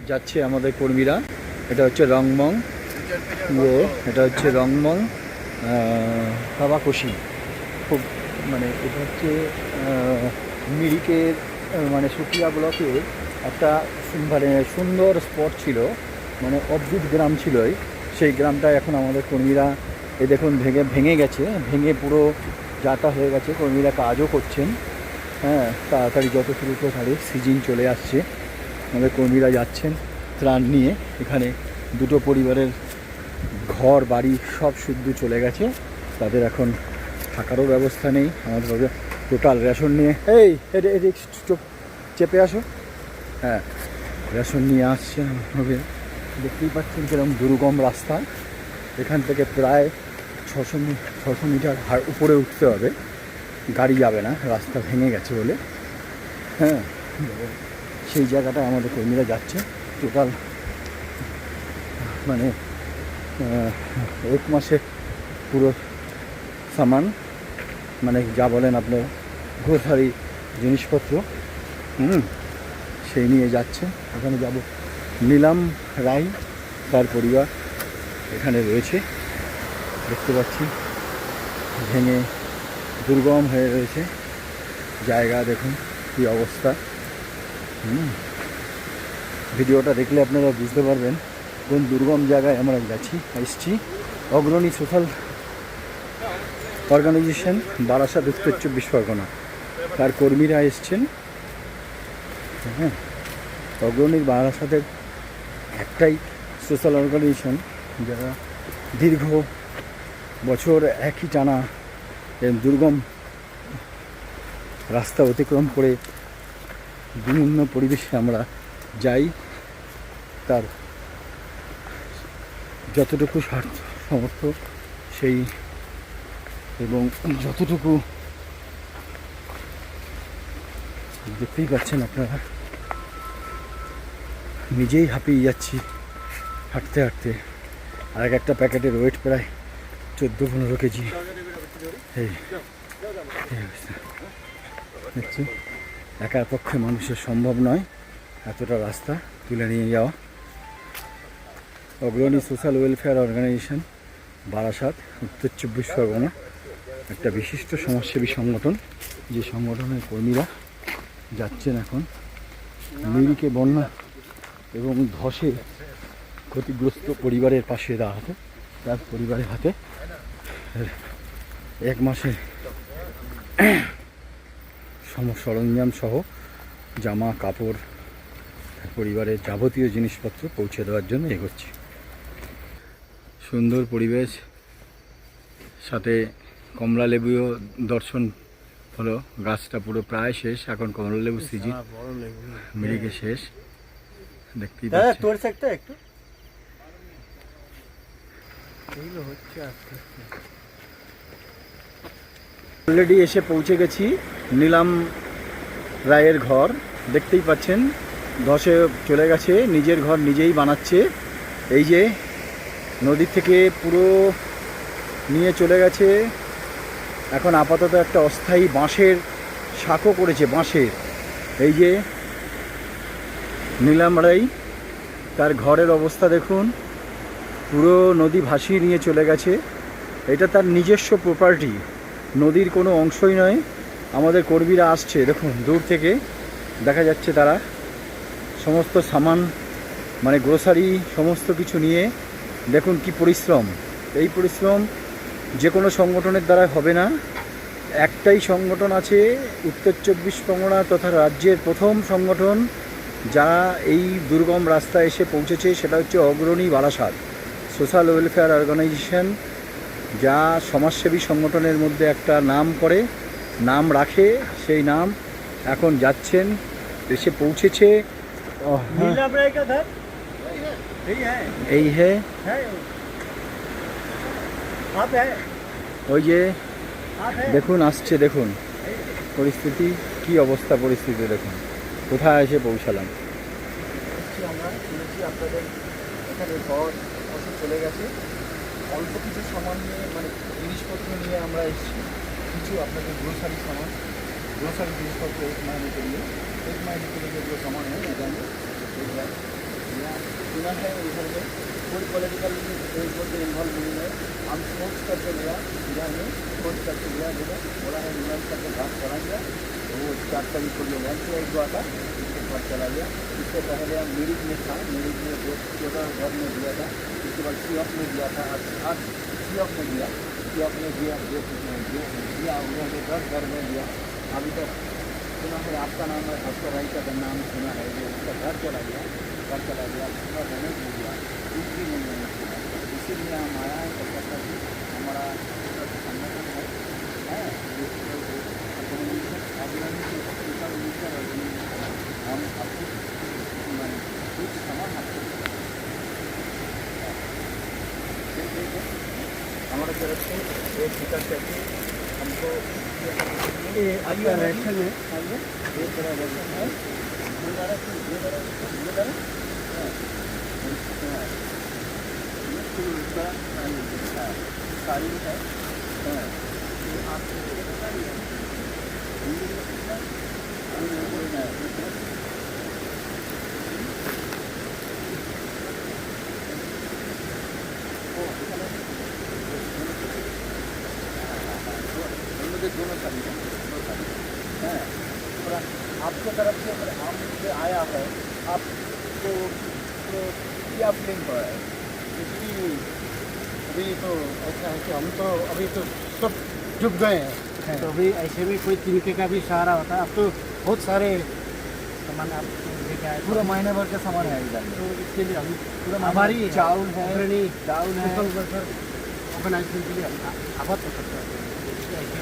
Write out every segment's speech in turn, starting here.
যাচ্ছে আমাদের কর্মীরা। এটা হচ্ছে রংমং এটা হচ্ছে রংমং কাবাকশি। খুব মানে এটা হচ্ছে মিরিকের মানে সুকিয়া ব্লকের একটা মানে সুন্দর স্পট ছিল, মানে অদ্ভুত গ্রাম ছিল। সেই গ্রামটা এখন আমাদের কর্মীরা এই দেখুন ভেঙে গেছে, ভেঙে পুরো যাতা হয়ে গেছে। কর্মীরা কাজও করছেন। হ্যাঁ, তাড়াতাড়ি যত তাড়াতাড়ি সিজন চলে আসছে, আমাদের কর্মীরা যাচ্ছেন ত্রাণ নিয়ে। এখানে দুটো পরিবারের ঘর বাড়ি সব শুদ্ধ চলে গেছে, তাদের এখন থাকারও ব্যবস্থা নেই। আমাদের টোটাল রেশন নিয়ে চোখ চেপে আসো। হ্যাঁ, রেশন নিয়ে আসছে আমাদের। দেখতেই পাচ্ছেন কিরকম দুর্গম রাস্তা। এখান থেকে প্রায় 600 মিটার উপরে উঠতে হবে, গাড়ি যাবে না, রাস্তা ভেঙে গেছে বলে। হ্যাঁ, সেই জায়গাটায় আমাদের কর্মীরা যাচ্ছে। টোটাল মানে 1 মাসে পুরো সামান, মানে যা বলেন আপনার গ্রোসারি জিনিসপত্র সেই নিয়ে যাচ্ছে। ওখানে যাব। নীলাম রায় তার পরিবার এখানে রয়েছে, দেখতে পাচ্ছি ভেঙে দুর্গম হয়ে রয়েছে জায়গা। দেখুন কী অবস্থা। ভিডিওটা দেখলে আপনারা বুঝতে পারবেন কোন দুর্গম জায়গায় আমরা এসেছি। অগ্রণী সোশ্যাল অর্গানাইজেশন বারাসাত, উত্তর 24 পরগনা, তার কর্মীরা এসছেন। হ্যাঁ, অগ্রণীর বারাসাতের একটাই সোশ্যাল অর্গানাইজেশন যারা দীর্ঘ বছর একই টানা দুর্গম রাস্তা অতিক্রম করে বিভিন্ন পরিবেশে আমরা যাই, তার যতটুকু সমর্থ সেই এবং যতটুকু দেখতেই পাচ্ছেন আপনারা, নিজেই হাঁপিয়ে যাচ্ছি হাঁটতে হাঁটতে। আর একটা প্যাকেটের ওয়েট প্রায় 14-15 কেজি। এই দেখছি একার পক্ষে মানুষের সম্ভব নয় এতটা রাস্তা তুলে নিয়ে যাওয়া। অগ্রণী সোশ্যাল ওয়েলফেয়ার অর্গানাইজেশন বারাসাত, উত্তর 24 পরগনা, একটা বিশিষ্ট সমাজসেবী সংগঠন। যে সংগঠনের কর্মীরা যাচ্ছেন এখন মিরিকে বন্যা এবং ধসে ক্ষতিগ্রস্ত পরিবারের পাশে দাঁড়াতে। তার পরিবারের হাতে 1 মাসের সরঞ্জাম সহ জামা কাপড়, পরিবারের যাবতীয় জিনিসপত্র পৌঁছে দেওয়ার জন্য এগোচ্ছি। সুন্দর পরিবেশ, সাথে কমলা লেবুও দর্শন হলো। গাছটা পুরো প্রায় শেষ, এখন কমলা লেবু সিজন, মিরিকে শেষ। দেখতেই পাচ্ছেন একটু অলরেডি এসে পৌঁছে গেছি নীলাম রায়ের ঘর। দেখতেই পাচ্ছেন ধসে চলে গেছে, নিজের ঘর নিজেই বানাচ্ছে। এই যে নদী থেকে পুরো নিয়ে চলে গেছে। এখন আপাতত একটা অস্থায়ী বাঁশের সাঁকো করেছে, বাঁশের। এই যে নীলাম রায়, তার ঘরের অবস্থা দেখুন, পুরো নদী ভাসিয়ে নিয়ে চলে গেছে। এটা তার নিজস্ব প্রপার্টি, নদীর কোনো অংশই নয়। আমাদের কর্মীরা আসছে, দেখুন দূর থেকে দেখা যাচ্ছে, তারা সমস্ত সামান মানে গ্রোসারি সমস্ত কিছু নিয়ে। দেখুন কি পরিশ্রম। এই পরিশ্রম যে কোনো সংগঠনের দ্বারা হবে না। একটাই সংগঠন আছে উত্তর 24 পরগনা তথা রাজ্যের প্রথম সংগঠন যা এই দুর্গম রাস্তায় এসে পৌঁছেছে, সেটা হচ্ছে অগ্রণী বারাসাত সোশ্যাল ওয়েলফেয়ার অর্গানাইজেশন, যা সমাজসেবী সংগঠনের মধ্যে একটা নাম করে, নাম রাখে। সেই নাম এখন যাচ্ছেন, এসে পৌঁছেছে। এই হ্যাঁ, ওই যে দেখুন আসছে, দেখুন পরিস্থিতি কি অবস্থা, পরিস্থিতি দেখুন কোথায় এসে পৌঁছালাম। আমরা শুনেছি আপনাদের এখানে ঘর চলে গেছে, অল্প কিছু সামান নিয়ে মানে জিনিসপত্র নিয়ে আমরা এসেছি। কিছু আপনাদের গ্রোসারি সামান, গ্রোসারি জিনিসপত্র 1 মাইল নিয়ে 1 মাইল থেকে যেগুলো সামান হয় सुना है इधर में कोई पॉलिटिकल इन्वॉल्व नहीं है। हम सोच करके लिया इधर में, सोच करके लिया बोला बोला है मिलन करके घाट चला गया। तो वो 4 तारीख को जो लॉन्च हुआ था उसके बाद चला गया। इससे पहले हम मिरिक में था, मिरिक में 14 घर में दिया था। इसके बाद सीएफ में दिया था, आज सीएफ में दिया, सीएफ में दिया उन्होंने 10 घर में दिया। अभी तक सुना है आपका नाम है भास्कर राय का नाम सुना है, जो उसका घर चला गया, उसका रहने को दिया, कुछ भी नहीं होने दिया। इसीलिए हम आया है कलकत्ता से। हमारा संगठन है हम आपको कुछ सामान आपको हमारे तरफ से एक टिकट करके हमको ये आपका रेशन है, आइए ये तरह रेशन है, साड़ी है, ये आपको दोनों साड़ी है। आपके तरफ से हम से आया है, आपको तो क्या फीलिंग हो रहा है? इसलिए अभी तो ऐसा है कि हम तो अभी तो सब डूब गए हैं, तो अभी ऐसे में कोई तिनके का भी सहारा होता है। अब तो बहुत सारे सामान आप लेके आए, पूरा महीने भर का सामान है इधर में। तो इसके लिए हम पूरा हमारी चावल है, चावल है, ऑर्गेनाइजेशन के लिए आबाद हो सकता है। ऐसे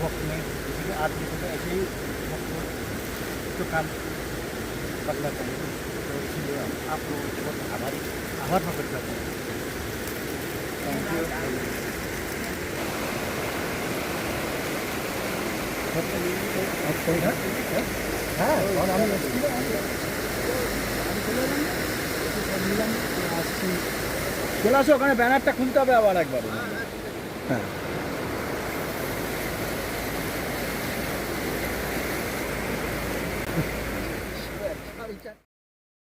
वक्त में जैसे कि आज देखो ऐसे ही वक्त तो काम बदला चाहिए, तो इसलिए आप लोगों को बहुत आभार प्रकट करते हैं। Thank you. চলে আসো, ওখানে ব্যানারটা খুলতে হবে আবার একবার। হ্যাঁ